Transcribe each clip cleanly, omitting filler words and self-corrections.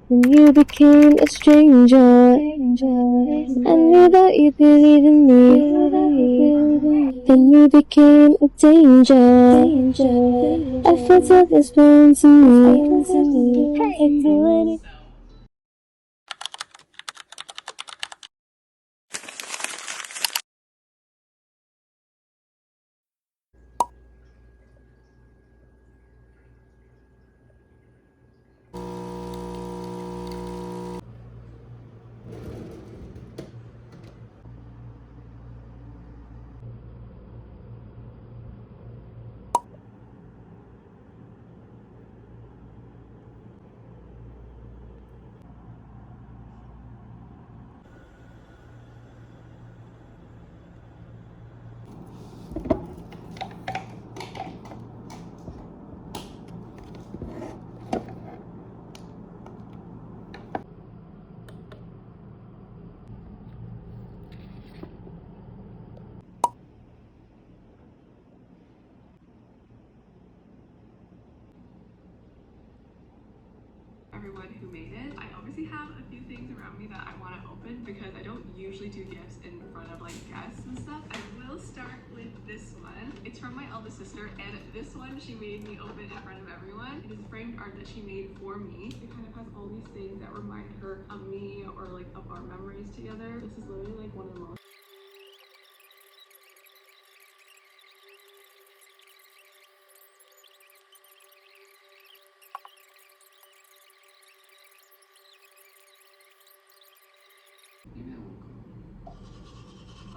Then you became a stranger. I knew that you believed in me. Then you became a danger. I felt that this one to me. I'd do anything. Everyone who made it. I obviously have a few things around me that I want to open because I don't usually do gifts in front of like guests and stuff. I will start with this one. It's from my eldest sister, and this one she made me open in front of everyone. It is framed art that she made for me. It kind of has all these things that remind her of me or like of our memories together. This is literally like one of the most maybe I won't go.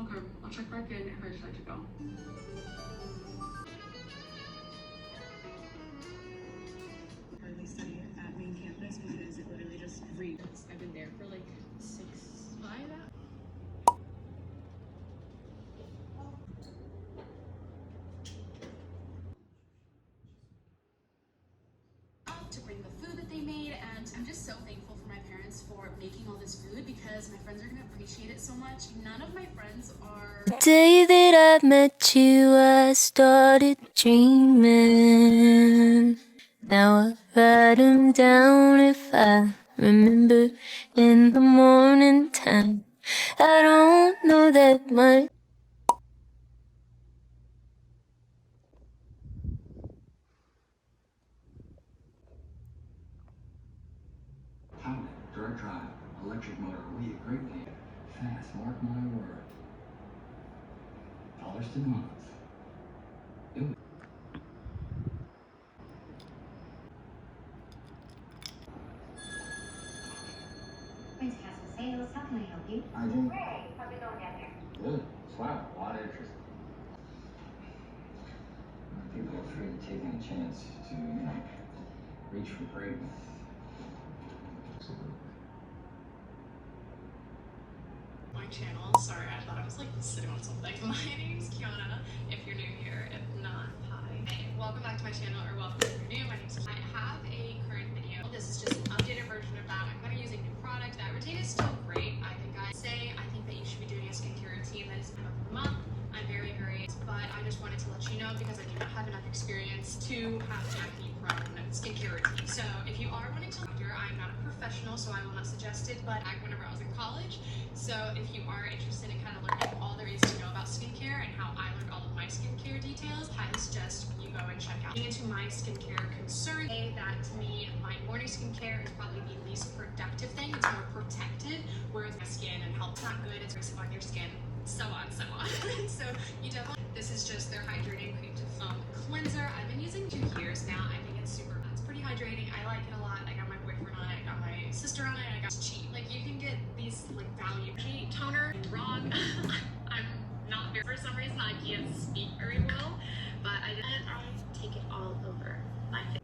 Okay, I'll check back in if I decide to go. Hardly study at main campus because it literally just reads. I've been there for like 5 hours. To bring the food that they made, and I'm just so thankful for my parents for making all this food because my friends are gonna appreciate it so much. None of my friends are. The day that I met you, I started dreaming. Now I write them down if I remember in the morning time. I don't know that much. Powered, direct drive, electric motor will be a great name. Fast, mark my word. Dollars to month. Prince Castle Sales, how can I help you? Hi, Jim. Great. How's it going down there? Good. Wow, a lot of interest. People are afraid of taking a chance to, reach for greatness. My channel. Sorry, I thought I was like sitting on something. My name's Kiana. If you're new here, if not, hi. Hey, welcome back to my channel, or welcome if you're new. My name's I have a current video. This is just an updated version of that. I'm gonna use a new product. That routine is still great. I think that you should be doing a skincare routine that is of the month. I'm very, but I just wanted to let you know because I do not have enough experience to have an acne prone skincare routine. So if you are wanting to doctor, I'm not a professional, so I will not suggest it, but whenever I was in college. So if you are interested in kind of learning all there is to know about skincare and how I learned all of my skincare details, I suggest you go and check out. Getting into my skincare concern, that to me, my morning skincare is probably the least productive thing. It's more protective, whereas my skin and health not good. It's aggressive on your skin, so on. So you definitely, this is just their hydrating cream to foam cleanser. I've been using 2 years now. I think it's pretty hydrating. I like it a lot. I got my boyfriend on it, I got my sister on it, I got cheap. Like you can get these like value toner. Wrong. I'm not very, for some reason I can't speak very well, but I take it all over my face.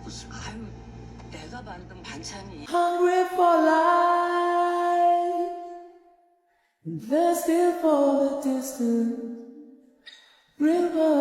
먹고 싶어. 아유, 내가 만든 반찬이. Hungry for life, thirsty for the distant river.